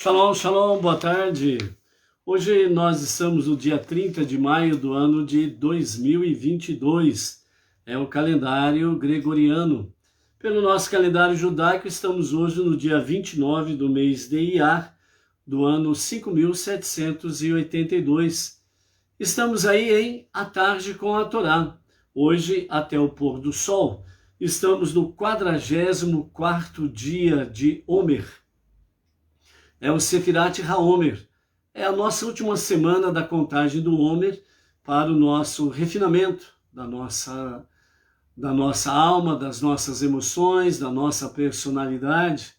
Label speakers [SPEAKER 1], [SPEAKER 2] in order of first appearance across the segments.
[SPEAKER 1] Shalom, shalom, boa tarde. Hoje nós estamos no dia 30 de maio do ano de 2022. É o calendário gregoriano. Pelo nosso calendário judaico, estamos hoje no dia 29 do mês de Iyar, do ano 5782. Estamos aí em A Tarde com a Torá. Hoje, até o pôr do sol, estamos no 44º dia de Homer. É o Sefirat HaOmer. É a nossa última semana da contagem do Homer para o nosso refinamento da nossa alma, das nossas emoções, da nossa personalidade.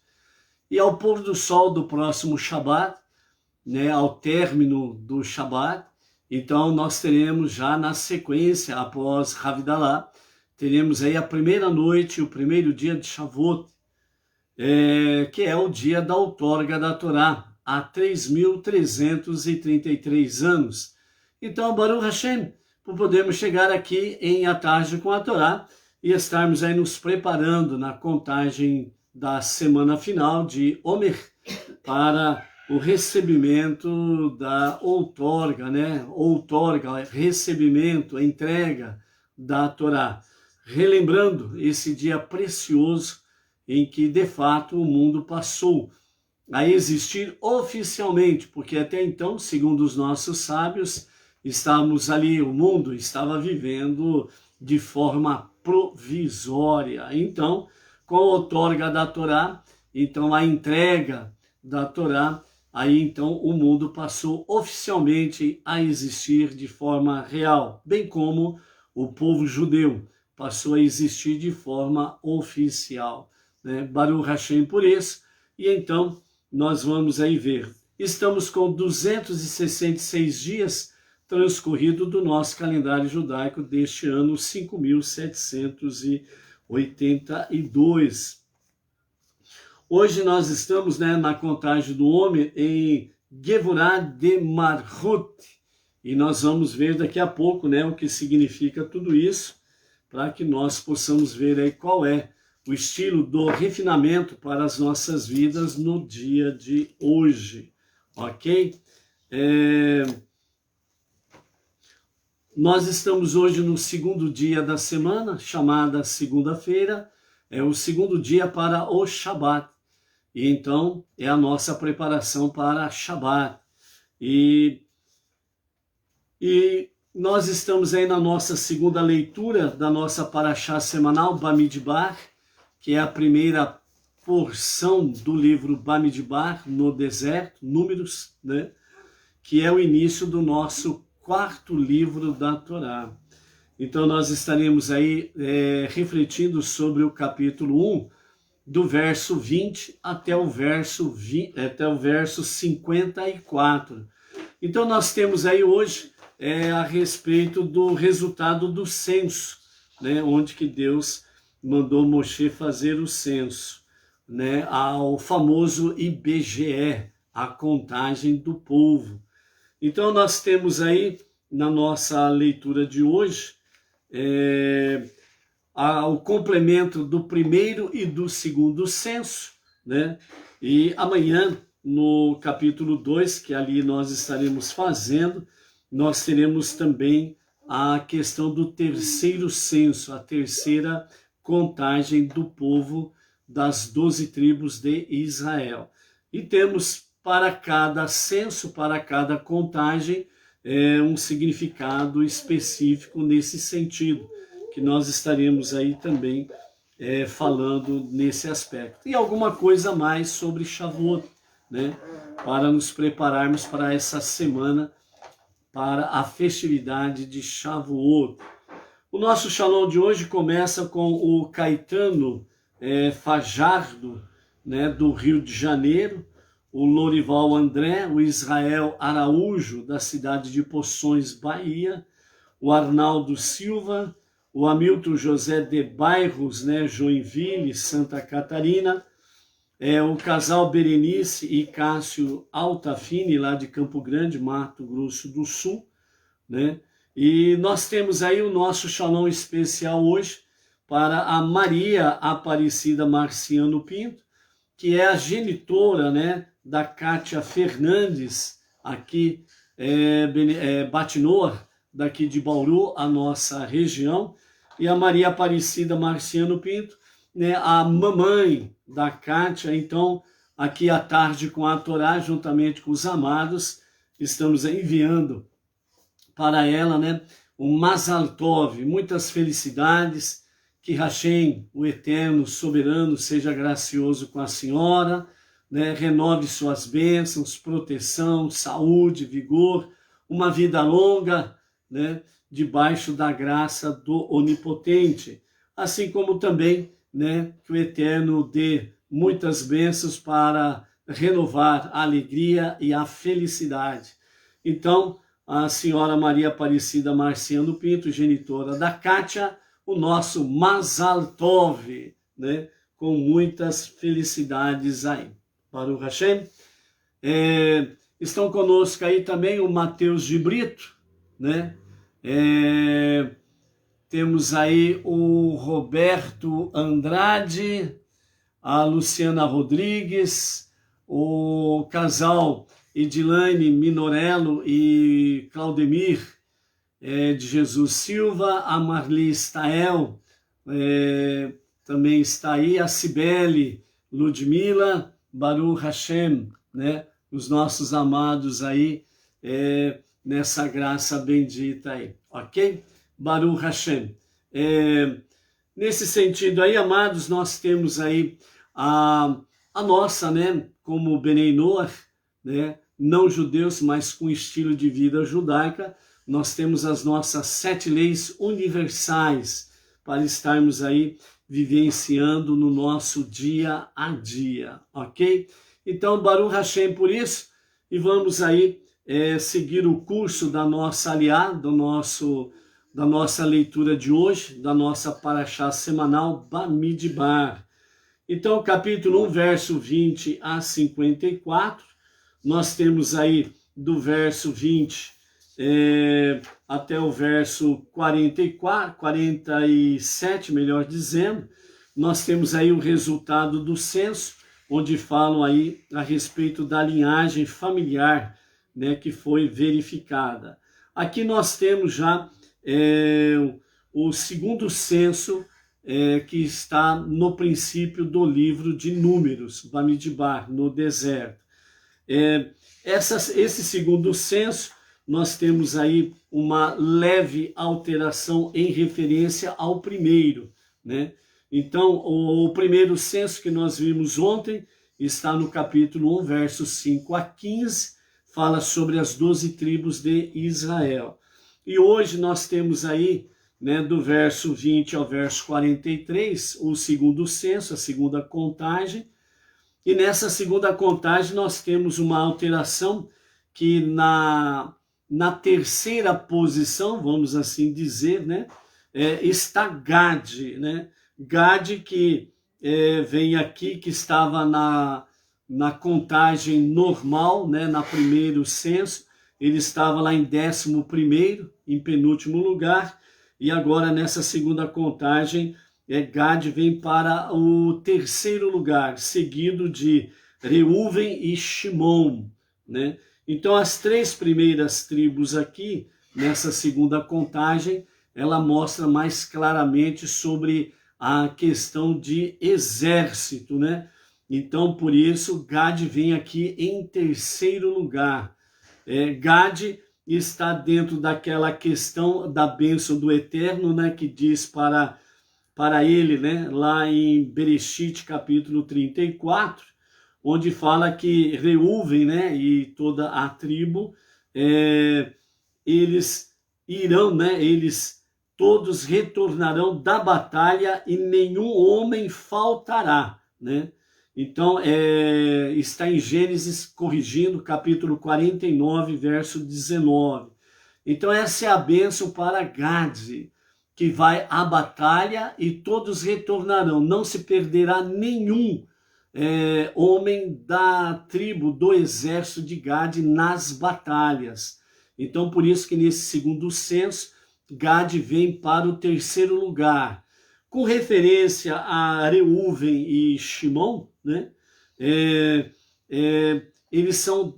[SPEAKER 1] E ao pôr do sol do próximo Shabat, ao término do Shabat, então nós teremos já na sequência, após Havdalah, teremos aí a primeira noite, o primeiro dia de Shavuot, que é o dia da outorga da Torá, há 3.333 anos. Então, Baruch Hashem, por podermos chegar aqui em A Tarde com a Torá e estarmos aí nos preparando na contagem da semana final de Homer para o recebimento da outorga, recebimento, a entrega da Torá. Relembrando esse dia precioso em que, de fato, o mundo passou a existir oficialmente, porque até então, segundo os nossos sábios, estávamos ali, o mundo estava vivendo de forma provisória. Então, com a outorga da Torá, então a entrega da Torá, aí então o mundo passou oficialmente a existir de forma real, bem como o povo judeu passou a existir de forma oficial. Baruch Hashem por isso, e então nós vamos aí ver. Estamos com 266 dias transcorrido do nosso calendário judaico deste ano 5782. Hoje nós estamos na contagem do Homer em Gevurah de Marhut, e nós vamos ver daqui a pouco o que significa tudo isso, para que nós possamos ver aí qual é o estilo do refinamento para as nossas vidas no dia de hoje, ok? Nós estamos hoje no segundo dia da semana, chamada segunda-feira, é o segundo dia para o Shabat, e então é a nossa preparação para Shabat, e nós estamos aí na nossa segunda leitura da nossa Parashá semanal, Bamidbar, que é a primeira porção do livro Bamidbar, no deserto, Números, que é o início do nosso quarto livro da Torá. Então nós estaremos aí refletindo sobre o capítulo 1, do verso 20 até o verso 54. Então nós temos aí hoje a respeito do resultado do censo, onde que Deus mandou Moshe fazer o censo, ao famoso IBGE, a contagem do povo. Então nós temos aí, na nossa leitura de hoje, o complemento do primeiro e do segundo censo, e amanhã, no capítulo 2, que ali nós estaremos fazendo, nós teremos também a questão do terceiro censo, a terceira contagem do povo das 12 tribos de Israel. E temos para cada censo, para cada contagem, um significado específico nesse sentido, que nós estaremos aí também falando nesse aspecto. E alguma coisa mais sobre Shavuot, para nos prepararmos para essa semana, para a festividade de Shavuot. O nosso Shalom de hoje começa com o Caetano Fajardo, do Rio de Janeiro, o Lorival André, o Israel Araújo, da cidade de Poções, Bahia, o Arnaldo Silva, o Hamilton José de Bairros, Joinville, Santa Catarina, o casal Berenice e Cássio Altafini, lá de Campo Grande, Mato Grosso do Sul, E nós temos aí o nosso Shalom especial hoje para a Maria Aparecida Marciano Pinto, que é a genitora, da Kátia Fernandes, aqui Batinoa, daqui de Bauru, a nossa região, e a Maria Aparecida Marciano Pinto, né, a mamãe da Kátia. Então, aqui à tarde com a Torá, juntamente com os amados, estamos enviando para ela, né, um Mazal Tov, muitas felicidades, que Hashem, o Eterno, Soberano, seja gracioso com a senhora, né, renove suas bênçãos, proteção, saúde, vigor, uma vida longa, né, debaixo da graça do Onipotente, assim como também, né, que o Eterno dê muitas bênçãos para renovar a alegria e a felicidade. Então, a senhora Maria Aparecida Marciano Pinto, genitora da Kátia, o nosso Mazal Tov, né, com muitas felicidades aí. Baruch Hashem. Estão conosco aí também o Mateus de Brito, né? Temos aí o Roberto Andrade, a Luciana Rodrigues, o casal Edilane Minorello e Claudemir de Jesus Silva, a Marli Stael também está aí, a Cibele Ludmila, Baruch Hashem, né? Os nossos amados aí, nessa graça bendita aí, ok? Baruch Hashem. Nesse sentido aí, amados, nós temos aí a nossa, né, como Benei Noach, né, não judeus, mas com estilo de vida judaica, nós temos as nossas 7 leis universais para estarmos aí vivenciando no nosso dia a dia, ok? Então, Baruch Hashem por isso, e vamos aí seguir o curso da nossa aliá, da nossa leitura de hoje, da nossa paraxá semanal Bamidbar. Então, capítulo 1, verso 20 a 54, nós temos aí do verso 20 até o verso 47, melhor dizendo, nós temos aí o resultado do censo, onde falam aí a respeito da linhagem familiar, né, que foi verificada. Aqui nós temos já o segundo censo que está no princípio do livro de Números, Bamidbar, no deserto. Esse segundo censo, nós temos aí uma leve alteração em referência ao primeiro, né? Então, o primeiro censo que nós vimos ontem está no capítulo 1, versos 5 a 15, fala sobre as 12 tribos de Israel. E hoje nós temos aí, né, do verso 20 ao verso 43, o segundo censo, a segunda contagem. E nessa segunda contagem nós temos uma alteração que na terceira posição, vamos assim dizer, né, está Gad, né? Gad que vem aqui, que estava na contagem normal, né, na primeiro censo, ele estava lá em 11º, em penúltimo lugar, e agora nessa segunda contagem, Gad vem para o terceiro lugar, seguido de Reuven e Shimon, né? Então as 3 primeiras tribos aqui, nessa segunda contagem, ela mostra mais claramente sobre a questão de exército, né? Então, por isso, Gad vem aqui em terceiro lugar. Gad está dentro daquela questão da bênção do Eterno, né? Que diz para ele, né? Lá em Bereshit, capítulo 34, onde fala que Reuven, né? E toda a tribo, eles irão, né? Eles todos retornarão da batalha e nenhum homem faltará, né? Então, está em Gênesis, corrigindo, capítulo 49, verso 19. Então, essa é a bênção para Gad, que vai à batalha e todos retornarão. Não se perderá nenhum homem da tribo, do exército de Gad nas batalhas. Então, por isso que nesse segundo censo, Gad vem para o terceiro lugar. Com referência a Reuven e Shimon, né? eles são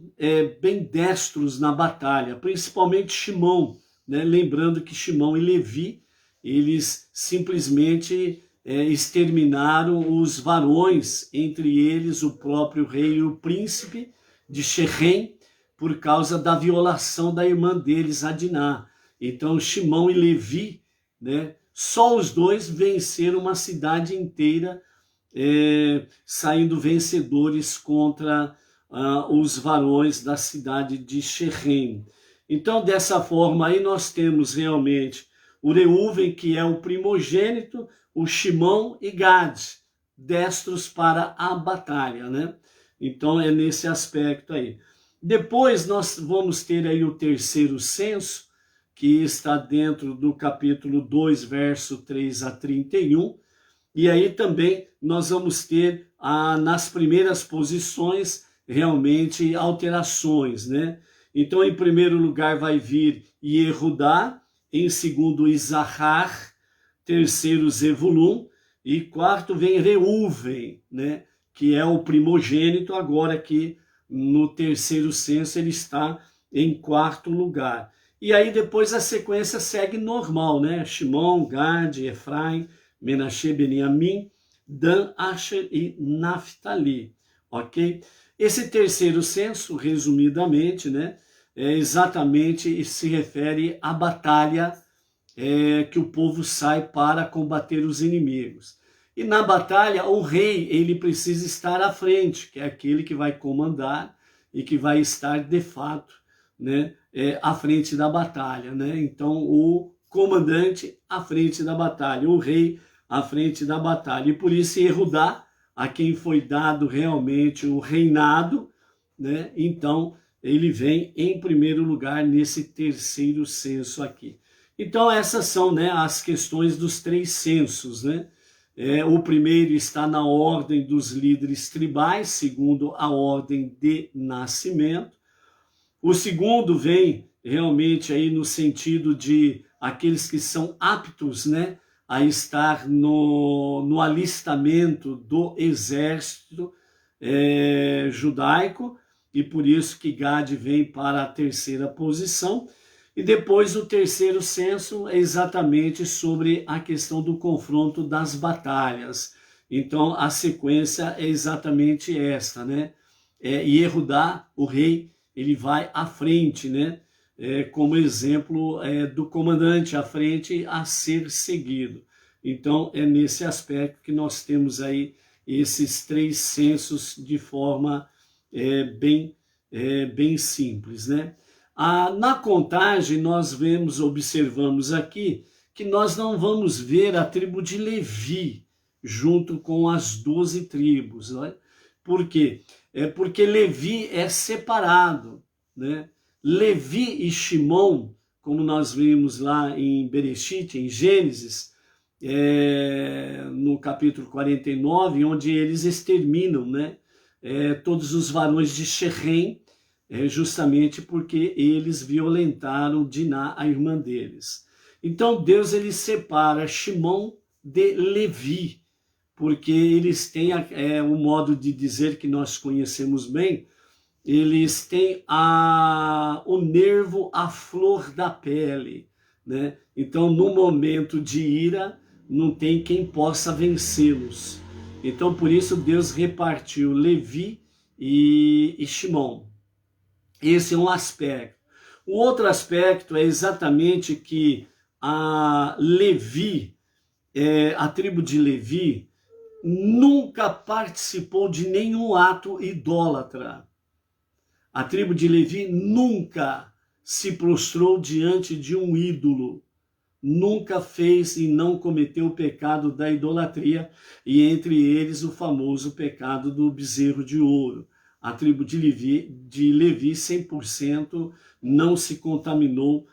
[SPEAKER 1] bem destros na batalha, principalmente Shimon, né? Lembrando que Shimon e Levi, eles simplesmente exterminaram os varões, entre eles o próprio rei e o príncipe de Shechem, por causa da violação da irmã deles, Adiná. Então Shimon e Levi, né? Só os dois venceram uma cidade inteira, saindo vencedores contra os varões da cidade de Shechem. Então, dessa forma aí, nós temos realmente o Reuven, que é o primogênito, o Shimon e Gad, destros para a batalha, né? Então, é nesse aspecto aí. Depois, nós vamos ter aí o terceiro censo, que está dentro do capítulo 2, verso 3 a 31, e aí também nós vamos ter nas primeiras posições realmente alterações, né? Então, em primeiro lugar vai vir Yehudá, em segundo Isahar, terceiro Zevulun, e quarto vem Reuven, né? Que é o primogênito, agora que no terceiro censo ele está em quarto lugar. E aí depois a sequência segue normal, né? Shimon, Gad, Efraim, Menashe, Beniamim, Dan, Asher e Naphtali, ok? Esse terceiro censo, resumidamente, né, exatamente se refere à batalha que o povo sai para combater os inimigos. E na batalha, o rei, ele precisa estar à frente, que é aquele que vai comandar e que vai estar, de fato, né, à frente da batalha, né? Então, o comandante à frente da batalha, o rei à frente da batalha. E por isso, Yehudá, a quem foi dado realmente o reinado, né? Então, ele vem em primeiro lugar nesse terceiro censo aqui. Então, essas são, né, as questões dos três censos, né? O primeiro está na ordem dos líderes tribais, segundo a ordem de nascimento. O segundo vem realmente aí no sentido de aqueles que são aptos, né, a estar no alistamento do exército judaico, e por isso que Gad vem para a terceira posição. E depois o terceiro censo é exatamente sobre a questão do confronto das batalhas. Então a sequência é exatamente esta, né? Yehudá, o rei, ele vai à frente, né? Como exemplo do comandante à frente a ser seguido. Então é nesse aspecto que nós temos aí esses três censos de forma bem simples, né? Na contagem nós observamos aqui que nós não vamos ver a tribo de Levi junto com as 12 tribos, né? Por quê? Porque Levi é separado, né? Levi e Shimon, como nós vimos lá em Bereshit, em Gênesis, no capítulo 49, onde eles exterminam, né, todos os varões de Shechem, justamente porque eles violentaram Diná, a irmã deles. Então Deus ele separa Shimon de Levi, porque eles têm o modo de dizer que nós conhecemos bem, eles têm o nervo à flor da pele, né? Então no momento de ira não tem quem possa vencê-los. Então por isso Deus repartiu Levi e Shimon. Esse é um aspecto. O outro aspecto é exatamente que a tribo de Levi, nunca participou de nenhum ato idólatra. A tribo de Levi nunca se prostrou diante de um ídolo, nunca fez e não cometeu o pecado da idolatria, e entre eles o famoso pecado do bezerro de ouro. A tribo de Levi 100% não se contaminou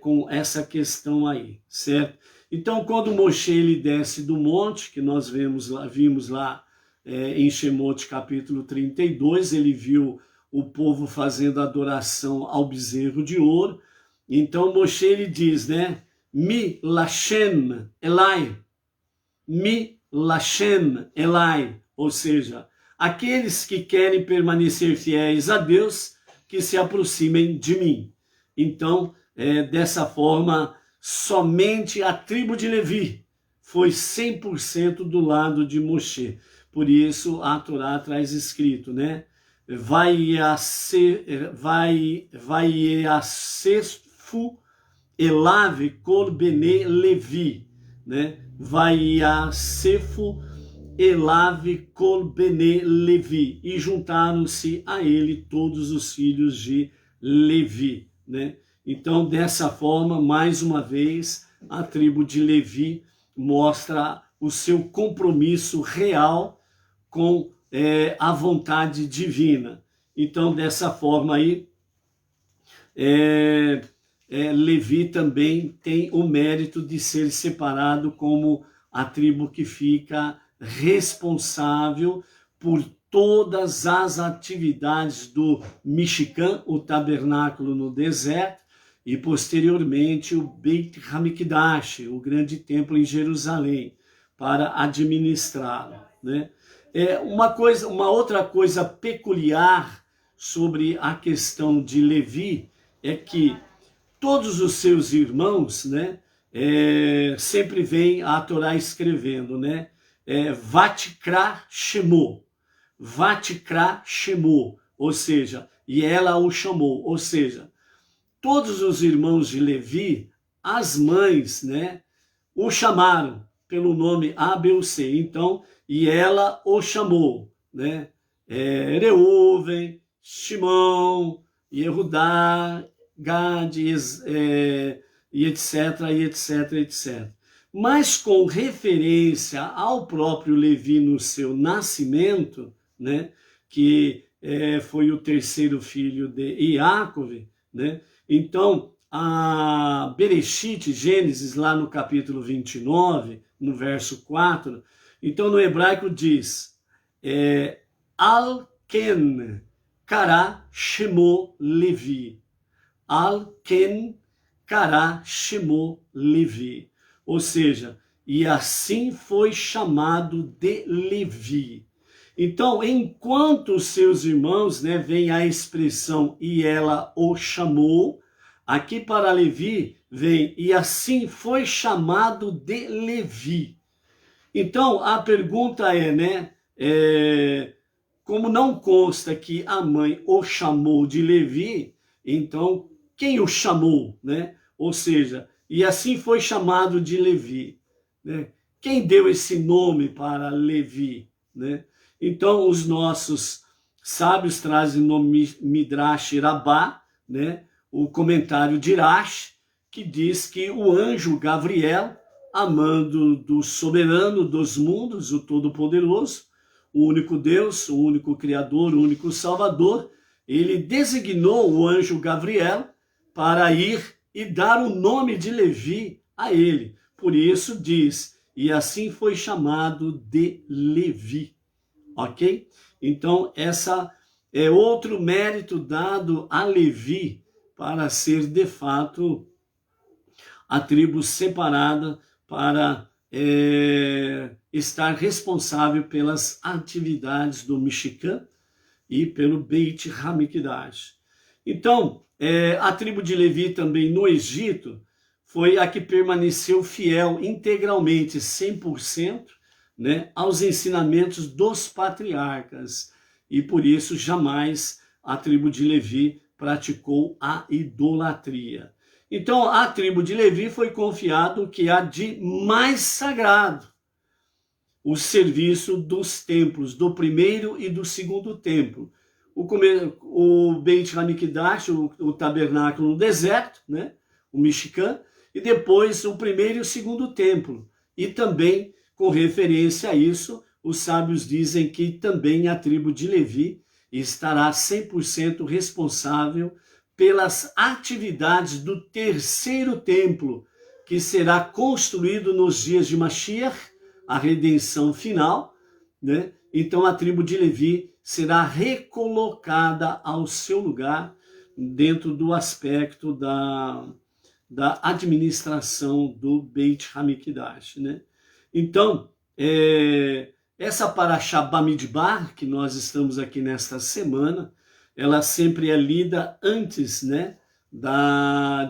[SPEAKER 1] com essa questão aí, certo? Então, quando Moshe ele desce do monte, que nós vimos lá em Shemot capítulo 32, ele viu o povo fazendo adoração ao bezerro de ouro. Então, Moshe ele diz, né? Mi Lashem Elai, ou seja, aqueles que querem permanecer fiéis a Deus, que se aproximem de mim. Então, dessa forma, somente a tribo de Levi foi 100% do lado de Moshe. Por isso, a Torá traz escrito, né? Vai a Sefu elave kol bene Levi, né? Vai a Sefu elave kol bene Levi, e juntaram-se a ele todos os filhos de Levi, né? Então, dessa forma, mais uma vez, a tribo de Levi mostra o seu compromisso real com a vontade divina. Então, dessa forma aí, Levi também tem o mérito de ser separado como a tribo que fica responsável por todas as atividades do Mishkan, o tabernáculo no deserto, e posteriormente o Beit Hamikdash, o grande templo em Jerusalém, para administrá-lo, né? Uma outra coisa peculiar sobre a questão de Levi é que todos os seus irmãos, né, sempre vem a Torá escrevendo, né, Vatikra Shemo, ou seja, e ela o chamou, ou seja, todos os irmãos de Levi, as mães, né, o chamaram pelo nome A, B ou C. Então, e ela o chamou, né? Reuven, Shimon, Yehudá, Gad, e etc, e etc, etc. Mas com referência ao próprio Levi no seu nascimento, né? Que foi o terceiro filho de Iacove, né? Então, a Bereshit, Gênesis, lá no capítulo 29, no verso 4, então no hebraico diz, Al-Ken Kara Shemo Levi. Al-Ken Kara Shemo Levi. Ou seja, e assim foi chamado de Levi. Então, enquanto os seus irmãos, né, vem a expressão e ela o chamou, aqui para Levi vem e assim foi chamado de Levi. Então, a pergunta né, como não consta que a mãe o chamou de Levi, então quem o chamou, né? Ou seja, e assim foi chamado de Levi, né? Quem deu esse nome para Levi, né? Então, os nossos sábios trazem no Midrash Rabbah, né, o comentário de Irash, que diz que o anjo Gabriel, amando do soberano dos mundos, o Todo-Poderoso, o único Deus, o único Criador, o único Salvador, ele designou o anjo Gabriel para ir e dar o nome de Levi a ele. Por isso diz, e assim foi chamado de Levi. Ok? Então, essa é outro mérito dado a Levi para ser, de fato, a tribo separada para estar responsável pelas atividades do Mishkan e pelo Beit Hamikdash. Então, a tribo de Levi também no Egito foi a que permaneceu fiel integralmente, 100%, né, aos ensinamentos dos patriarcas, e por isso jamais a tribo de Levi praticou a idolatria. Então a tribo de Levi foi confiado o que há de mais sagrado, o serviço dos templos, do primeiro e do segundo templo. O Beit Hamikdash, o tabernáculo no deserto, né, o Mishkan, e depois o primeiro e o segundo templo, e também com referência a isso, os sábios dizem que também a tribo de Levi estará 100% responsável pelas atividades do terceiro templo, que será construído nos dias de Mashiach, a redenção final, né? Então a tribo de Levi será recolocada ao seu lugar dentro do aspecto da administração do Beit Hamikdash, né? Então, Essa Parashá Bamidbar, que nós estamos aqui nesta semana, ela sempre é lida antes, né,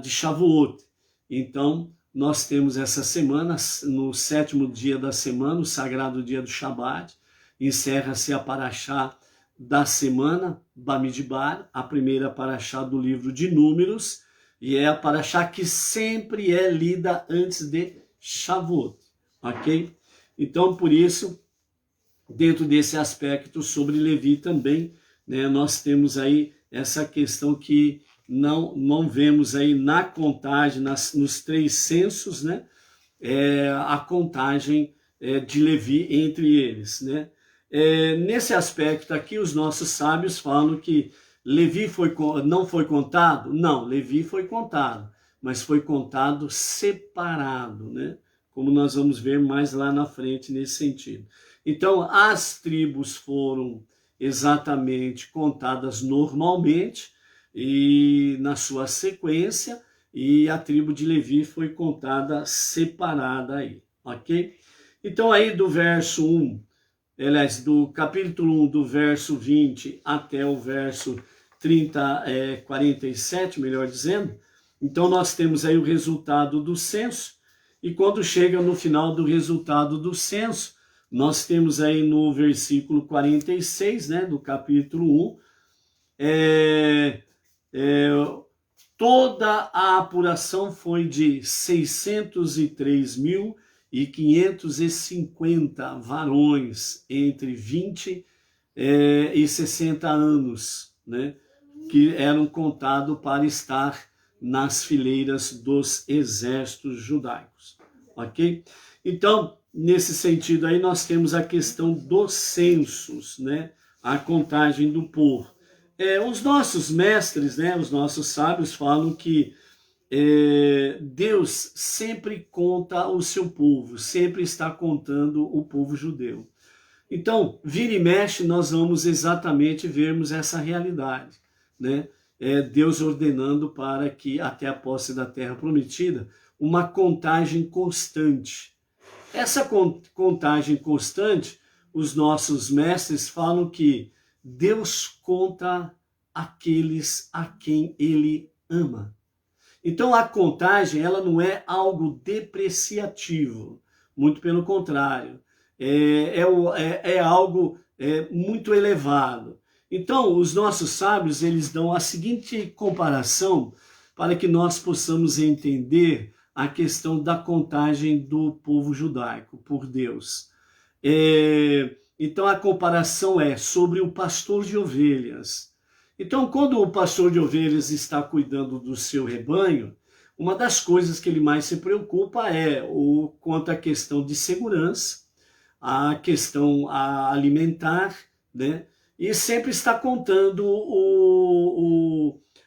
[SPEAKER 1] de Shavuot. Então, nós temos essa semana, no 7º dia da semana, o sagrado dia do Shabat, encerra-se a Parashá da semana, Bamidbar, a primeira Parashá do livro de Números, e é a Parashá que sempre é lida antes de Shavuot, ok? Então, por isso, dentro desse aspecto sobre Levi também, né, nós temos aí essa questão que não vemos aí na contagem, nos 3 censos, né, a contagem de Levi entre eles, né. Nesse aspecto aqui, os nossos sábios falam que Levi não foi contado? Não, Levi foi contado, mas foi contado separado, né, como nós vamos ver mais lá na frente nesse sentido. Então, as tribos foram exatamente contadas normalmente e na sua sequência, e a tribo de Levi foi contada separada aí, ok? Então, aí do verso 1, aliás, do capítulo 1, do verso 20 até o verso 47, melhor dizendo, então nós temos aí o resultado do censo, e quando chega no final do resultado do censo, nós temos aí no versículo 46, né, do capítulo 1, toda a apuração foi de 603.550 varões entre 20 e 60 anos, né, que eram contados para estar nas fileiras dos exércitos judaicos, ok? Então, nesse sentido aí, nós temos a questão dos censos, né? A contagem do povo. Os nossos mestres, né? Os nossos sábios falam que Deus sempre conta o seu povo, sempre está contando o povo judeu. Então, vira e mexe, nós vamos exatamente vermos essa realidade, né? Deus ordenando para que, até a posse da terra prometida, uma contagem constante. Essa contagem constante, os nossos mestres falam que Deus conta aqueles a quem Ele ama. Então a contagem, ela não é algo depreciativo, muito pelo contrário, é algo muito elevado. Então os nossos sábios, eles dão a seguinte comparação para que nós possamos entender a questão da contagem do povo judaico por Deus. Então a comparação é sobre o pastor de ovelhas. Então, quando o pastor de ovelhas está cuidando do seu rebanho, uma das coisas que ele mais se preocupa quanto à questão de segurança, a questão alimentar, né? E sempre está contando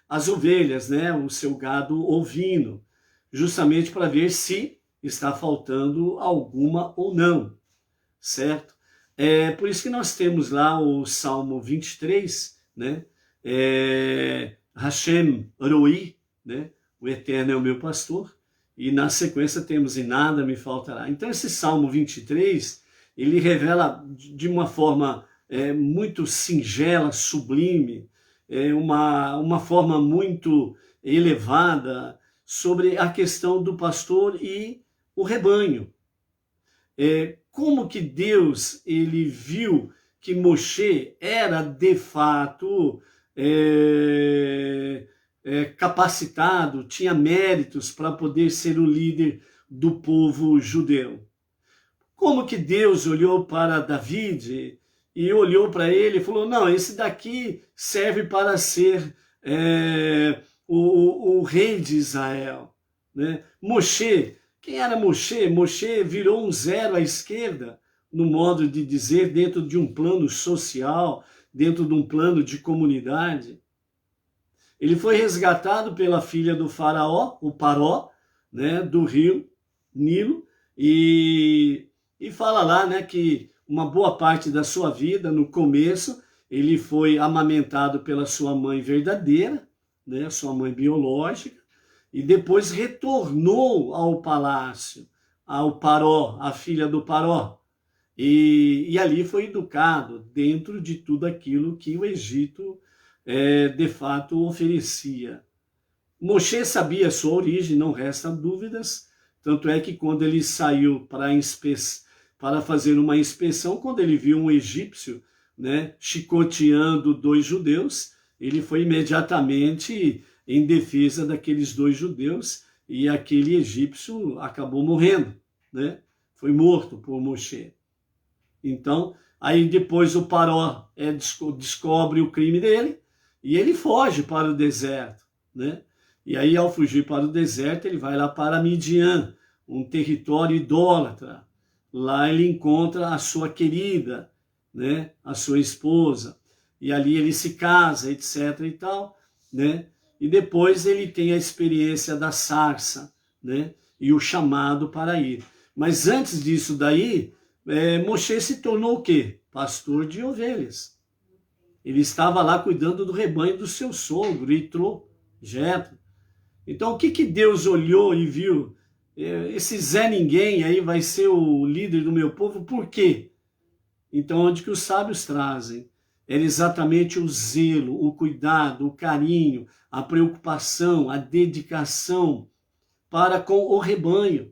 [SPEAKER 1] as ovelhas, né? O seu gado ovino, justamente para ver se está faltando alguma ou não, certo? Por isso que nós temos lá o Salmo 23, né? Hashem Roi, né? O Eterno é o meu pastor, e na sequência temos e nada me faltará. Então esse Salmo 23, ele revela de uma forma muito singela, sublime, uma forma muito elevada, sobre a questão do pastor e o rebanho. Como que Deus ele viu que Moshe era de fato capacitado, tinha méritos para poder ser o líder do povo judeu. Como que Deus olhou para David e olhou para ele e falou, não, esse daqui serve para ser o rei de Israel, né? Moshe, quem era Moshe? Moshe virou um zero à esquerda, no modo de dizer, dentro de um plano social, dentro de um plano de comunidade. Ele foi resgatado pela filha do faraó, o Paró, né, do rio Nilo, e fala lá, né, que uma boa parte da sua vida, no começo, ele foi amamentado pela sua mãe verdadeira, né, sua mãe biológica, e depois retornou ao palácio, ao Paró, a filha do Paró. e ali foi educado dentro de tudo aquilo que o Egito de fato oferecia. Moshe sabia a sua origem, não resta dúvidas, tanto é que quando ele saiu para fazer uma inspeção, quando ele viu um egípcio, né, chicoteando 2 judeus, ele foi imediatamente em defesa daqueles 2 judeus e aquele egípcio acabou morrendo, né? Foi morto por Moshe. Então, aí depois o Paró descobre o crime dele e ele foge para o deserto, né? E aí, ao fugir para o deserto, ele vai lá para Midian, um território idólatra. Lá ele encontra a sua querida, né? A sua esposa. E ali ele se casa, etc. e tal, né? E depois ele tem a experiência da sarça, né? E o chamado para ir. Mas antes disso daí, Moshe se tornou o quê? Pastor de ovelhas. Ele estava lá cuidando do rebanho do seu sogro, Itró, Jetro. Então, o que Deus olhou e viu? Esse Zé Ninguém aí vai ser o líder do meu povo, por quê? Então, onde que os sábios trazem? Era exatamente o zelo, o cuidado, o carinho, a preocupação, a dedicação para com o rebanho,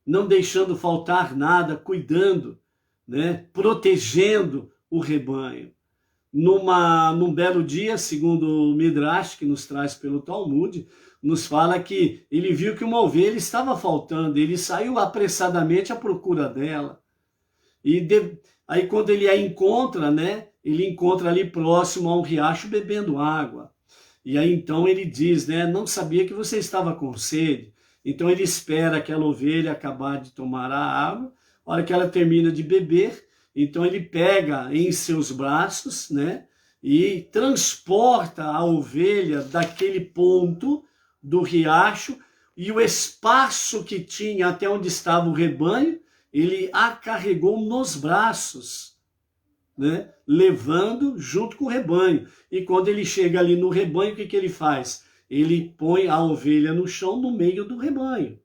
[SPEAKER 1] não deixando faltar nada, cuidando, né? Protegendo o rebanho. Num belo dia, segundo o Midrash, que nos traz pelo Talmud, nos fala que ele viu que uma ovelha estava faltando, ele saiu apressadamente à procura dela. Aí quando ele a encontra, né, ele encontra ali próximo a um riacho bebendo água. E aí então ele diz, né, não sabia que você estava com sede. Então ele espera aquela ovelha acabar de tomar a água, a hora que ela termina de beber, então ele pega em seus braços, né, e transporta a ovelha daquele ponto do riacho, e o espaço que tinha até onde estava o rebanho, ele a carregou nos braços, né, levando junto com o rebanho. E quando ele chega ali no rebanho, o que ele faz? Ele põe a ovelha no chão no meio do rebanho.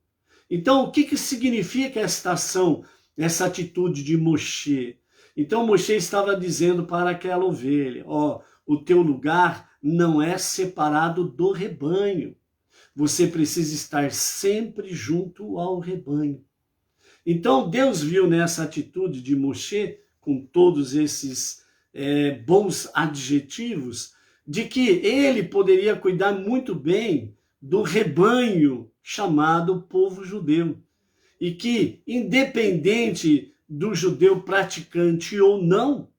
[SPEAKER 1] Então, o que significa esta ação, essa atitude de Moshe? Então, Moshe estava dizendo para aquela ovelha, ó, o teu lugar não é separado do rebanho. Você precisa estar sempre junto ao rebanho. Então, Deus viu nessa atitude de Moshe, com todos esses bons adjetivos, de que ele poderia cuidar muito bem do rebanho chamado povo judeu. E que, independente do judeu praticante ou não,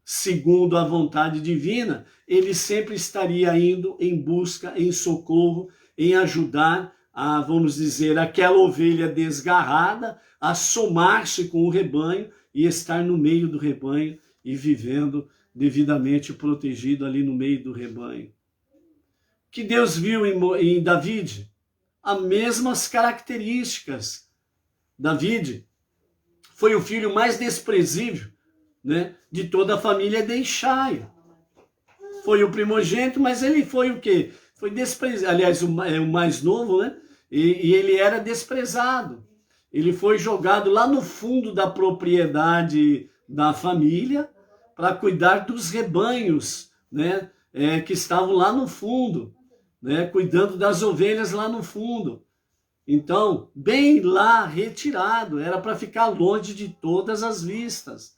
[SPEAKER 1] segundo a vontade divina, ele sempre estaria indo em busca, em socorro, em ajudar a, vamos dizer, aquela ovelha desgarrada a somar-se com o rebanho e estar no meio do rebanho e vivendo devidamente protegido ali no meio do rebanho. Que Deus viu em David as mesmas características. David foi o filho mais desprezível, né, de toda a família de Ishai. Foi o primogênito, mas ele foi o quê? Foi desprezado. Aliás, o mais novo, né? E ele era desprezado. Ele foi jogado lá no fundo da propriedade da família para cuidar dos rebanhos, né? Que estavam lá no fundo, né? Cuidando das ovelhas lá no fundo. Então, bem lá retirado, era para ficar longe de todas as vistas.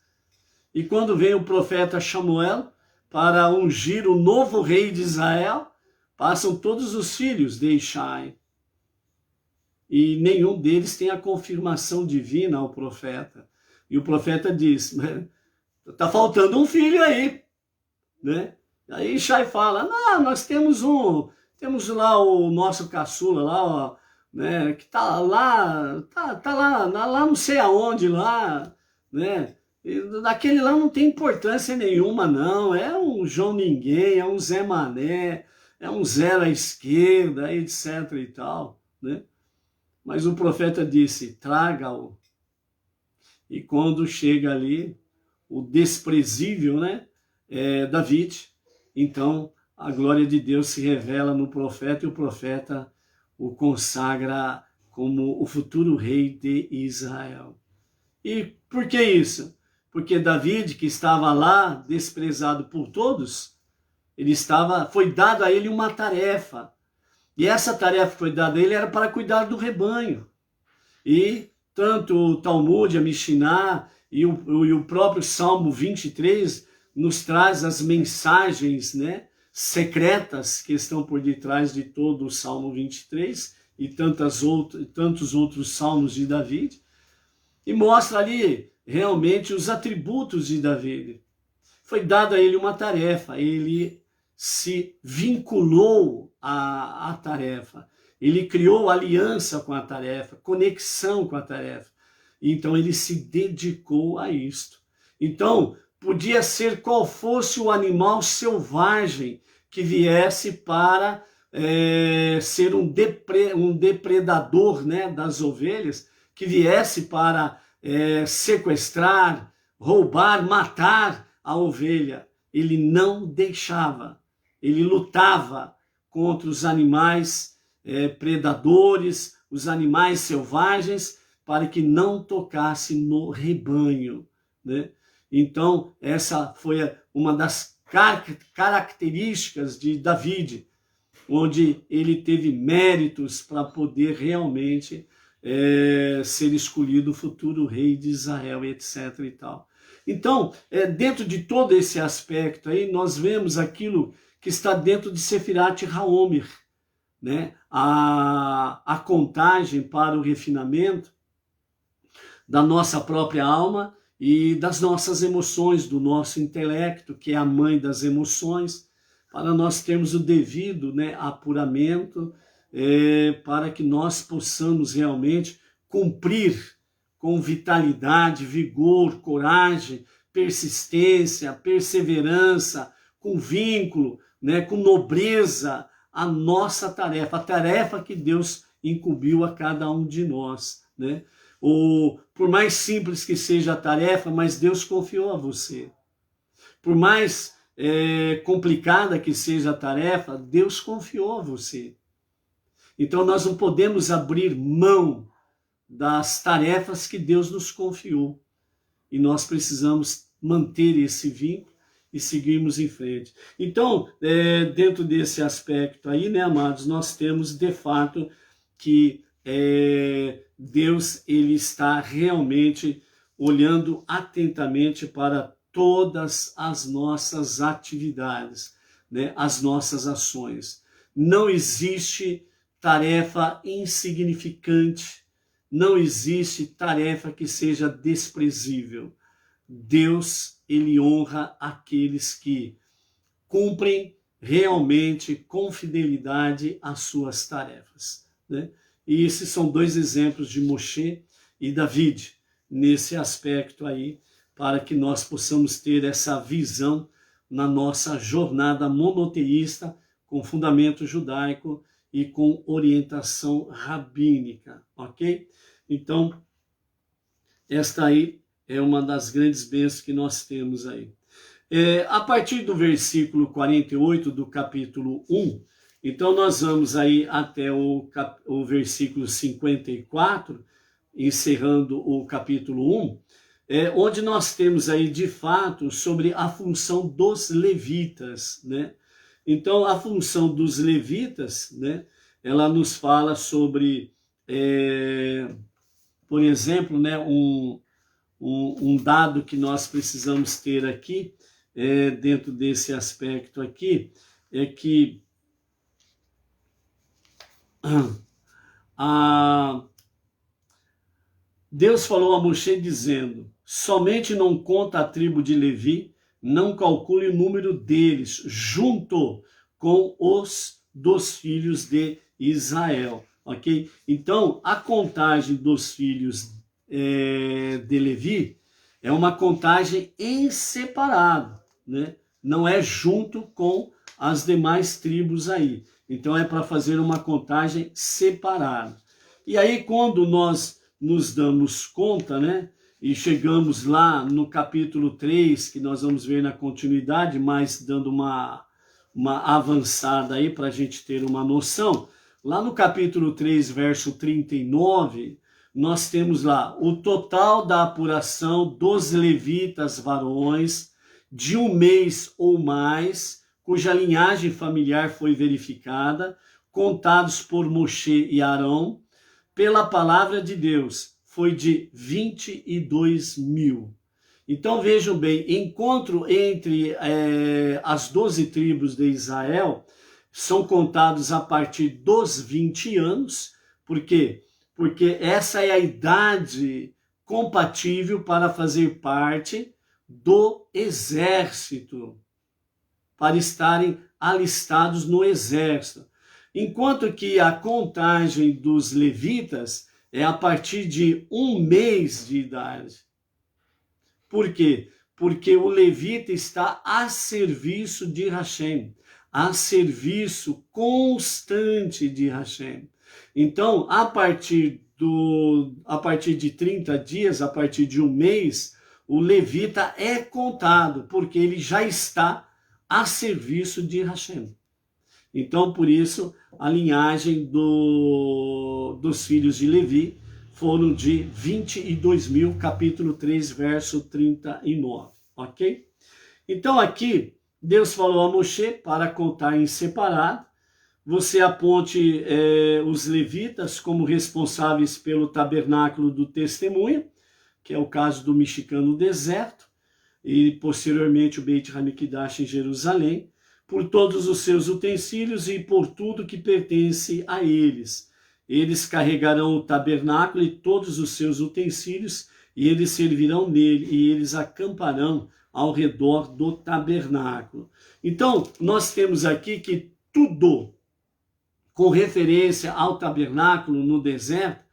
[SPEAKER 1] E quando vem o profeta Samuel para ungir o novo rei de Israel, passam todos os filhos de Ishai. E nenhum deles tem a confirmação divina ao profeta. E o profeta diz, está faltando um filho aí, né? Aí Ishai fala, não, nós temos lá o nosso caçula lá, ó, né, que tá lá não sei aonde lá, né? Daquele lá não tem importância nenhuma, não. É um João Ninguém, é um Zé Mané, é um zero à esquerda, etc. e tal, né? Mas o profeta disse, traga-o. E quando chega ali, o desprezível, né, David, então a glória de Deus se revela no profeta e o profeta o consagra como o futuro rei de Israel. E por que isso? Porque David, que estava lá, desprezado por todos, foi dado a ele uma tarefa. E essa tarefa que foi dada a ele era para cuidar do rebanho. E tanto o Talmud, a Mishiná e o próprio Salmo 23 nos traz as mensagens, né, secretas que estão por detrás de todo o Salmo 23 e tantos outros salmos de Davi, e mostra ali realmente os atributos de Davi. Foi dada a ele uma tarefa, ele se vinculou à tarefa, ele criou aliança com a tarefa, conexão com a tarefa. Então ele se dedicou a isto. Então, podia ser qual fosse o animal selvagem que viesse para ser um depredador, né, das ovelhas, que viesse para sequestrar, roubar, matar a ovelha. Ele não deixava, ele lutava contra os animais predadores, os animais selvagens, para que não tocasse no rebanho, né? Então, essa foi uma das características de David, onde ele teve méritos para poder realmente ser escolhido o futuro rei de Israel, etc. e tal. Então, dentro de todo esse aspecto aí, nós vemos aquilo que está dentro de Sefirat HaOmer, né? A contagem para o refinamento da nossa própria alma e das nossas emoções, do nosso intelecto, que é a mãe das emoções, para nós termos o devido, né, apuramento, para que nós possamos realmente cumprir com vitalidade, vigor, coragem, persistência, perseverança, com vínculo, né, com nobreza, a nossa tarefa, a tarefa que Deus incumbiu a cada um de nós, né? Por mais simples que seja a tarefa, mas Deus confiou a você. Por mais complicada que seja a tarefa, Deus confiou a você. Então nós não podemos abrir mão das tarefas que Deus nos confiou. E nós precisamos manter esse vínculo e seguirmos em frente. Então, dentro desse aspecto aí, né, amados, nós temos de fato que Deus, ele está realmente olhando atentamente para todas as nossas atividades, né, as nossas ações. Não existe tarefa insignificante, não existe tarefa que seja desprezível. Deus, ele honra aqueles que cumprem realmente com fidelidade as suas tarefas, né? E esses são dois exemplos de Moshe e David, nesse aspecto aí, para que nós possamos ter essa visão na nossa jornada monoteísta, com fundamento judaico e com orientação rabínica, ok? Então, esta aí é uma das grandes bênçãos que nós temos aí. A partir do versículo 48 do capítulo 1, então nós vamos aí até o versículo 54, encerrando o capítulo 1, onde nós temos aí de fato sobre a função dos levitas, né? Então a função dos levitas, né, ela nos fala sobre, por exemplo, né, um dado que nós precisamos ter aqui, dentro desse aspecto aqui, é que Deus falou a Moshe dizendo: somente não conta a tribo de Levi, não calcule o número deles, junto com os dos filhos de Israel, ok? Então, a contagem dos filhos de Levi é uma contagem em separado, né? Não é junto com as demais tribos aí. Então é para fazer uma contagem separada. E aí quando nós nos damos conta, né, e chegamos lá no capítulo 3, que nós vamos ver na continuidade, mas dando uma avançada aí para a gente ter uma noção, lá no capítulo 3, verso 39, nós temos lá o total da apuração dos levitas varões de 1 mês ou mais, cuja linhagem familiar foi verificada, contados por Moshe e Arão, pela palavra de Deus, foi de 22 mil. Então vejam bem, encontro entre as 12 tribos de Israel são contados a partir dos 20 anos, por quê? Porque essa é a idade compatível para fazer parte do exército, para estarem alistados no exército. Enquanto que a contagem dos levitas é a partir de 1 mês de idade. Por quê? Porque o levita está a serviço de Hashem, a serviço constante de Hashem. Então, a partir de 30 dias, a partir de 1 mês, o levita é contado, porque ele já está a serviço de Hashem. Então, por isso, a linhagem dos filhos de Levi foram de 22 mil, capítulo 3, verso 39, ok? Então, aqui, Deus falou a Moshe para contar em separado. Você aponte os levitas como responsáveis pelo tabernáculo do testemunho, que é o caso do mexicano deserto, e posteriormente o Beit HaMikdash em Jerusalém, por todos os seus utensílios e por tudo que pertence a eles. Eles carregarão o tabernáculo e todos os seus utensílios, e eles servirão nele, e eles acamparão ao redor do tabernáculo. Então, nós temos aqui que tudo com referência ao tabernáculo no deserto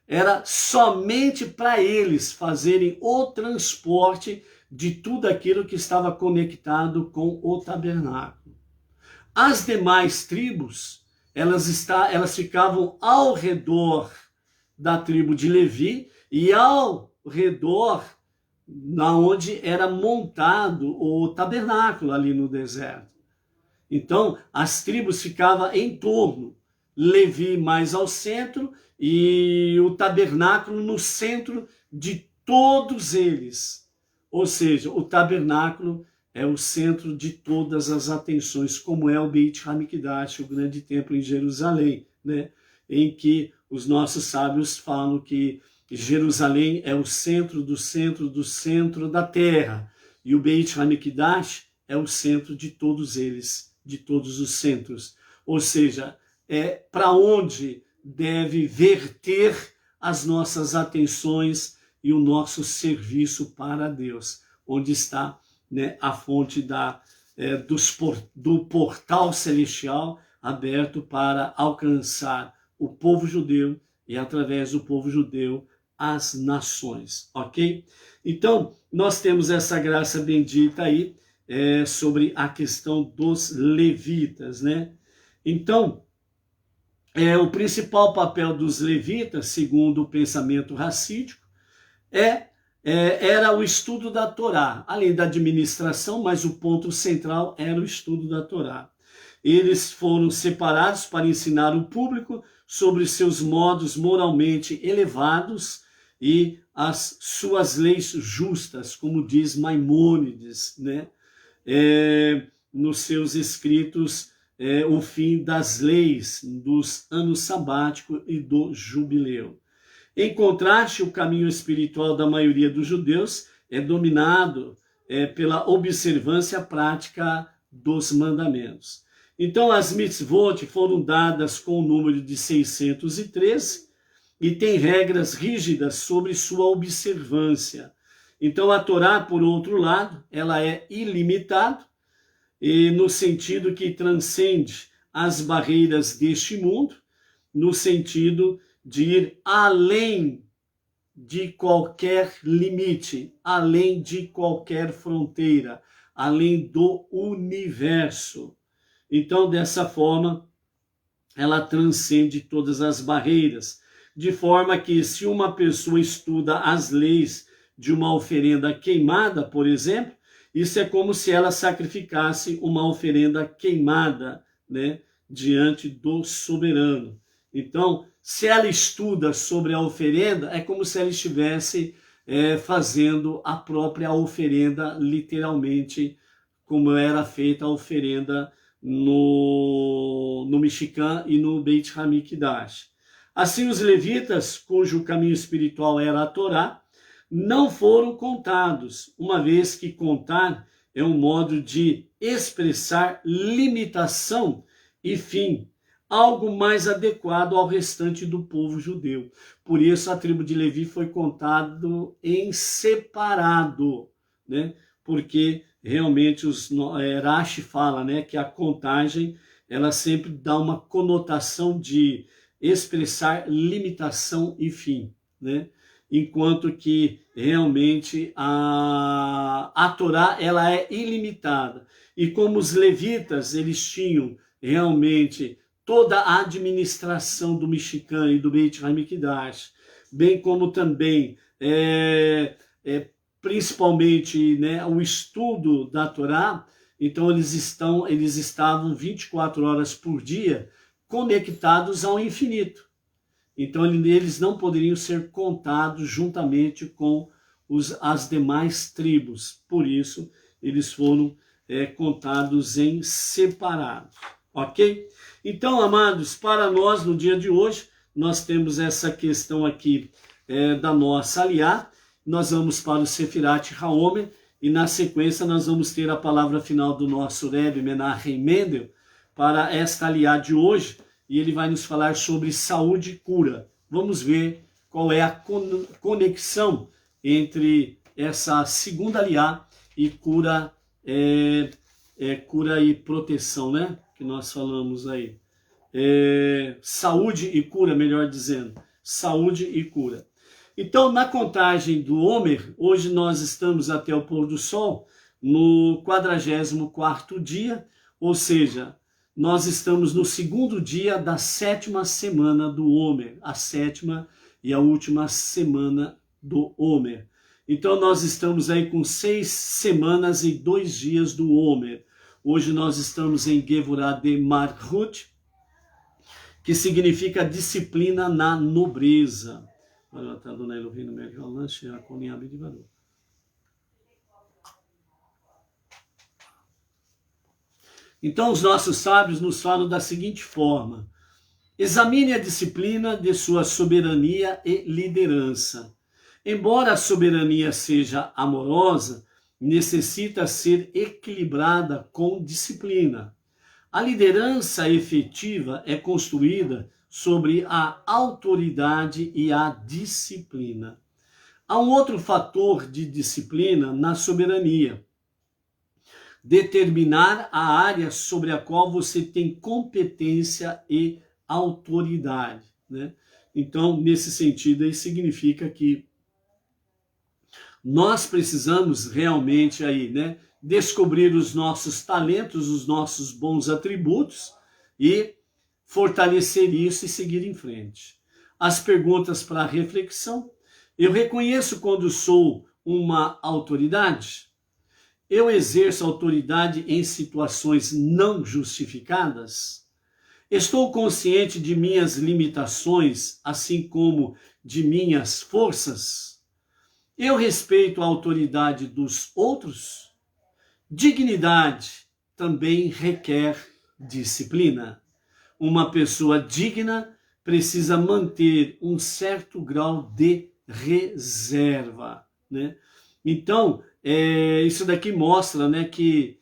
[SPEAKER 1] era somente para eles fazerem o transporte de tudo aquilo que estava conectado com o tabernáculo. As demais tribos, elas ficavam ao redor da tribo de Levi e ao redor na onde era montado o tabernáculo ali no deserto. Então, as tribos ficavam em torno, Levi mais ao centro e o tabernáculo no centro de todos eles. Ou seja, o tabernáculo é o centro de todas as atenções, como é o Beit HaMikdash, o grande templo em Jerusalém, né? Em que os nossos sábios falam que Jerusalém é o centro do centro do centro da terra, e o Beit HaMikdash é o centro de todos eles, de todos os centros. Ou seja, é para onde deve verter as nossas atenções e o nosso serviço para Deus, onde está, né, a fonte do portal celestial aberto para alcançar o povo judeu e, através do povo judeu, as nações, ok? Então, nós temos essa graça bendita aí sobre a questão dos levitas, né? Então, o principal papel dos levitas, segundo o pensamento racídico, era o estudo da Torá, além da administração, mas o ponto central era o estudo da Torá. Eles foram separados para ensinar o público sobre seus modos moralmente elevados e as suas leis justas, como diz Maimônides, né? Nos seus escritos, o fim das leis, dos anos sabático e do jubileu. Em contraste, o caminho espiritual da maioria dos judeus é dominado pela observância prática dos mandamentos. Então, as mitzvot foram dadas com o número de 613 e tem regras rígidas sobre sua observância. Então, a Torá, por outro lado, ela é ilimitada, e no sentido que transcende as barreiras deste mundo, no sentido de ir além de qualquer limite, além de qualquer fronteira, além do universo. Então, dessa forma, ela transcende todas as barreiras, de forma que se uma pessoa estuda as leis de uma oferenda queimada, por exemplo, isso é como se ela sacrificasse uma oferenda queimada, né, diante do soberano. Então, se ela estuda sobre a oferenda, é como se ela estivesse fazendo a própria oferenda, literalmente, como era feita a oferenda no Mishkan e no Beit Hamikdash. Assim, os levitas, cujo caminho espiritual era a Torá, não foram contados, uma vez que contar é um modo de expressar limitação e fim, algo mais adequado ao restante do povo judeu. Por isso a tribo de Levi foi contado em separado, né? Porque realmente Rashi fala, né, que a contagem ela sempre dá uma conotação de expressar limitação e fim, né? Enquanto que realmente a Torá ela é ilimitada. E como os levitas eles tinham realmente toda a administração do Mishkan e do Beit HaMikdash, bem como também principalmente, né, o estudo da Torá, então eles estavam 24 horas por dia conectados ao infinito. Então eles não poderiam ser contados juntamente com as demais tribos. Por isso eles foram contados em separado. Ok? Então, amados, para nós no dia de hoje, nós temos essa questão aqui da nossa aliá. Nós vamos para o Sefirat HaOmer e na sequência nós vamos ter a palavra final do nosso Rebbe Menachem Mendel para esta aliá de hoje, e ele vai nos falar sobre saúde e cura. Vamos ver qual é a conexão entre essa segunda aliá e cura, cura e proteção, né? Que nós falamos aí. Saúde e cura, melhor dizendo. Saúde e cura. Então, na contagem do Homer, hoje nós estamos até o pôr do sol, no 44º dia, ou seja, nós estamos no segundo dia da 7ª semana do Homer, a 7ª e a última semana do Homer. Então, nós estamos aí com 6 semanas e 2 dias do Homer. Hoje nós estamos em Gevurah de Malchut, que significa disciplina na nobreza. Então os nossos sábios nos falam da seguinte forma: examine a disciplina de sua soberania e liderança. Embora a soberania seja amorosa, necessita ser equilibrada com disciplina. A liderança efetiva é construída sobre a autoridade e a disciplina. Há um outro fator de disciplina na soberania: determinar a área sobre a qual você tem competência e autoridade, né? Então, nesse sentido, aí significa que nós precisamos realmente aí, né, descobrir os nossos talentos, os nossos bons atributos e fortalecer isso e seguir em frente. As perguntas para reflexão: eu reconheço quando sou uma autoridade? Eu exerço autoridade em situações não justificadas? Estou consciente de minhas limitações, assim como de minhas forças? Eu respeito a autoridade dos outros? Dignidade também requer disciplina. Uma pessoa digna precisa manter um certo grau de reserva, né? Então, isso daqui mostra, né, que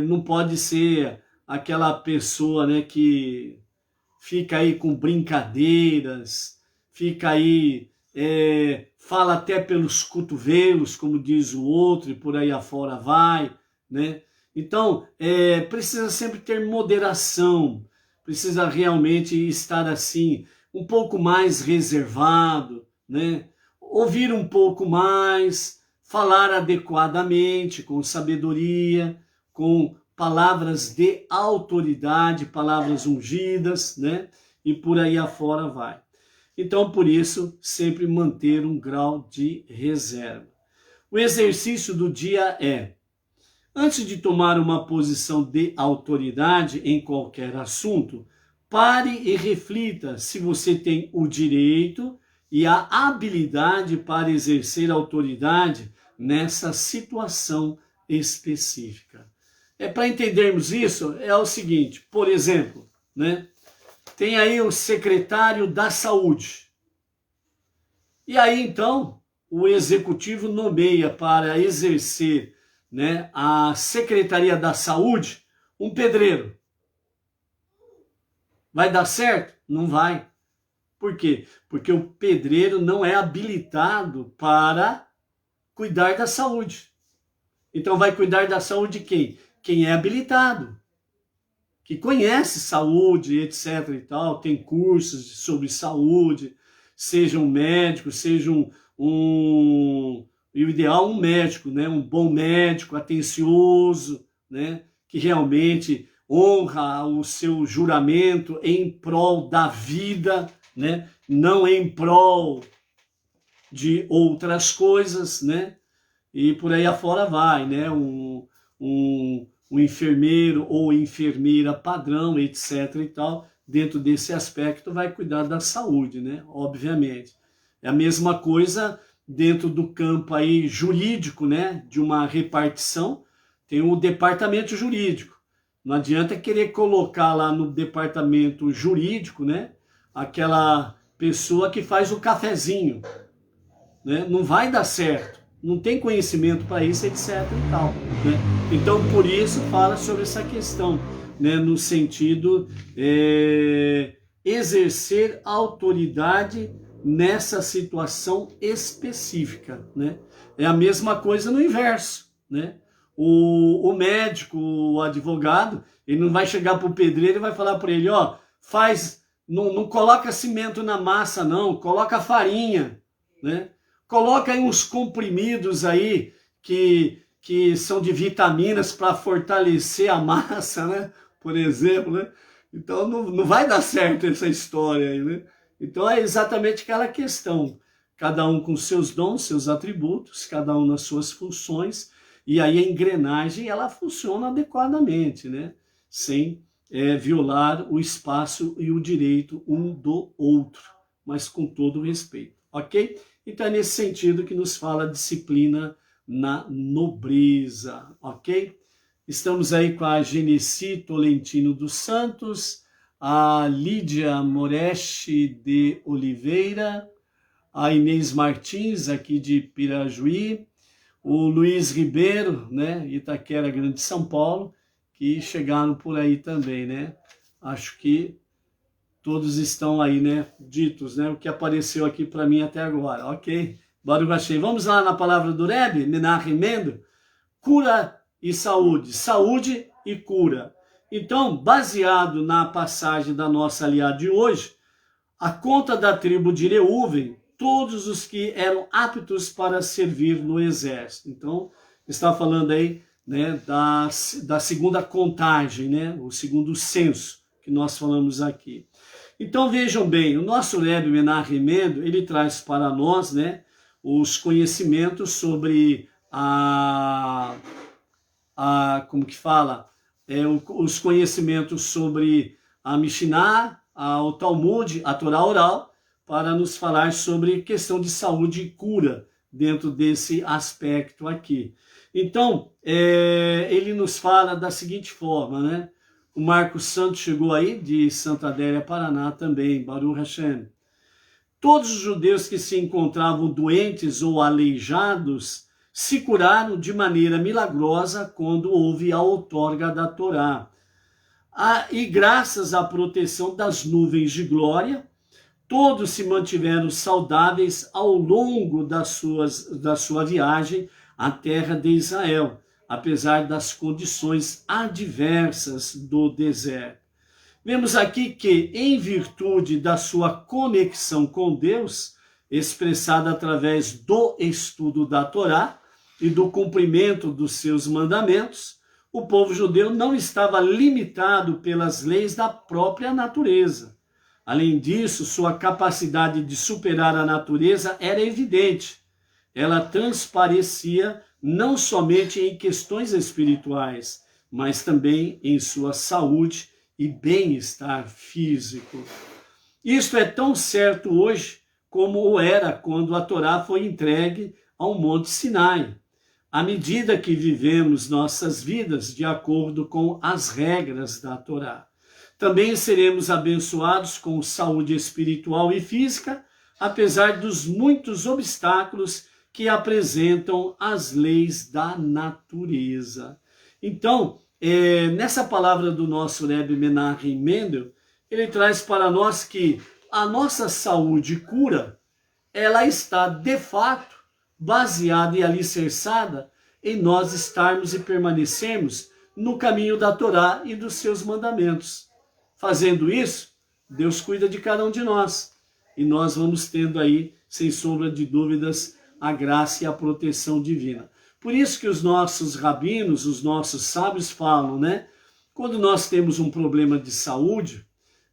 [SPEAKER 1] não pode ser aquela pessoa, né, que fica aí com brincadeiras, fica aí, fala até pelos cotovelos, como diz o outro, e por aí afora vai, né? Então, precisa sempre ter moderação, precisa realmente estar assim, um pouco mais reservado, né? Ouvir um pouco mais, falar adequadamente, com sabedoria, com palavras de autoridade, palavras ungidas, né? E por aí afora vai. Então, por isso, sempre manter um grau de reserva. O exercício do dia é: antes de tomar uma posição de autoridade em qualquer assunto, pare e reflita se você tem o direito e a habilidade para exercer autoridade nessa situação específica. Para entendermos isso, é o seguinte, por exemplo, né, tem aí o secretário da saúde. E aí, então, o executivo nomeia para exercer, né, a Secretaria da Saúde um pedreiro. Vai dar certo? Não vai. Por quê? Porque o pedreiro não é habilitado para cuidar da saúde. Então vai cuidar da saúde quem? Quem é habilitado, que conhece saúde, etc. e tal, tem cursos sobre saúde, seja um médico, seja e o ideal um médico, né? Um bom médico, atencioso, né? Que realmente honra o seu juramento em prol da vida, né? Não em prol de outras coisas, né? E por aí afora vai, né? Um enfermeiro ou enfermeira padrão, etc. e tal, dentro desse aspecto vai cuidar da saúde, né? Obviamente. É a mesma coisa dentro do campo aí jurídico, né? De uma repartição, tem o departamento jurídico. Não adianta querer colocar lá no departamento jurídico, né? Aquela pessoa que faz o cafezinho, né? Não vai dar certo. Não tem conhecimento para isso, etc. e tal, né? Então, por isso, fala sobre essa questão, né? No sentido exercer autoridade nessa situação específica, né? É a mesma coisa no inverso, né? O médico, o advogado, ele não vai chegar para o pedreiro e vai falar para ele, ó, não coloca cimento na massa não, coloca farinha, né? Coloca aí uns comprimidos aí que são de vitaminas para fortalecer a massa, né? Por exemplo, né? Então não vai dar certo essa história aí, né? Então é exatamente aquela questão. Cada um com seus dons, seus atributos, cada um nas suas funções, e aí a engrenagem ela funciona adequadamente, né? Sem violar o espaço e o direito um do outro, mas com todo o respeito, ok? Então é nesse sentido que nos fala a disciplina na nobreza, ok? Estamos aí com a Genesi Tolentino dos Santos, a Lídia Moretti de Oliveira, a Inês Martins, aqui de Pirajuí, o Luiz Ribeiro, né, Itaquera, Grande São Paulo, que chegaram por aí também, né? Acho que todos estão aí, né, ditos, né, o que apareceu aqui para mim até agora, ok? Baruch Hashem. Vamos lá na palavra do Rebbe, Menachem Mendel, cura e saúde, saúde e cura. Então, baseado na passagem da nossa aliada de hoje, a conta da tribo de Reuven, todos os que eram aptos para servir no exército. Então, está falando aí, né, da segunda contagem, né, o segundo censo que nós falamos aqui. Então vejam bem, o nosso Rebbe Menachem Mendel, ele traz para nós, né, os conhecimentos sobre como que fala, os conhecimentos sobre a Mishnah, o Talmud, a Torá oral, para nos falar sobre questão de saúde e cura dentro desse aspecto aqui. Então, ele nos fala da seguinte forma, né? O Marcos Santos chegou aí, de Santa Adélia, Paraná também, Baruch Hashem. Todos os judeus que se encontravam doentes ou aleijados se curaram de maneira milagrosa quando houve a outorga da Torá. E graças à proteção das nuvens de glória, todos se mantiveram saudáveis ao longo da sua viagem à terra de Israel, apesar das condições adversas do deserto. Vemos aqui que, em virtude da sua conexão com Deus, expressada através do estudo da Torá e do cumprimento dos seus mandamentos, o povo judeu não estava limitado pelas leis da própria natureza. Além disso, sua capacidade de superar a natureza era evidente. Ela transparecia não somente em questões espirituais, mas também em sua saúde e bem-estar físico. Isto é tão certo hoje como o era quando a Torá foi entregue ao Monte Sinai. À medida que vivemos nossas vidas de acordo com as regras da Torá, também seremos abençoados com saúde espiritual e física, apesar dos muitos obstáculos que apresentam as leis da natureza. Então, nessa palavra do nosso Rebbe Menachem Mendel, ele traz para nós que a nossa saúde e cura, ela está de fato baseada e alicerçada em nós estarmos e permanecermos no caminho da Torá e dos seus mandamentos. Fazendo isso, Deus cuida de cada um de nós. E nós vamos tendo aí, sem sombra de dúvidas, a graça e a proteção divina. Por isso que os nossos rabinos, os nossos sábios falam, né? Quando nós temos um problema de saúde,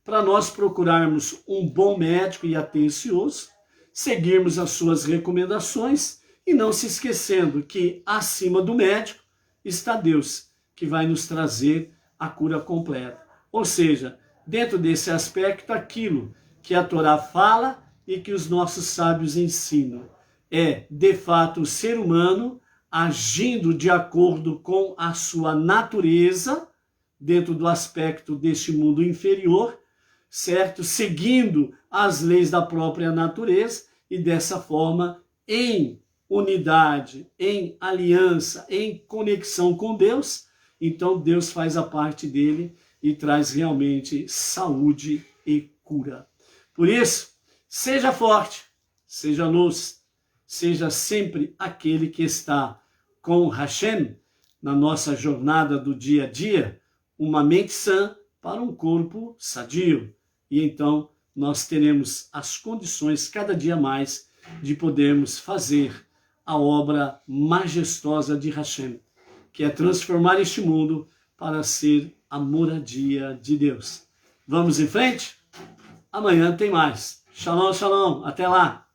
[SPEAKER 1] para nós procurarmos um bom médico e atencioso, seguirmos as suas recomendações e não se esquecendo que acima do médico está Deus, que vai nos trazer a cura completa. Ou seja, dentro desse aspecto, aquilo que a Torá fala e que os nossos sábios ensinam é, de fato, o ser humano agindo de acordo com a sua natureza, dentro do aspecto deste mundo inferior, certo? Seguindo as leis da própria natureza e dessa forma, em unidade, em aliança, em conexão com Deus, então Deus faz a parte dele e traz realmente saúde e cura. Por isso, seja forte, seja luz, seja sempre aquele que está com Hashem na nossa jornada do dia a dia, uma mente sã para um corpo sadio. E então nós teremos as condições cada dia mais de podermos fazer a obra majestosa de Hashem, que é transformar este mundo para ser a moradia de Deus. Vamos em frente? Amanhã tem mais. Shalom, shalom. Até lá.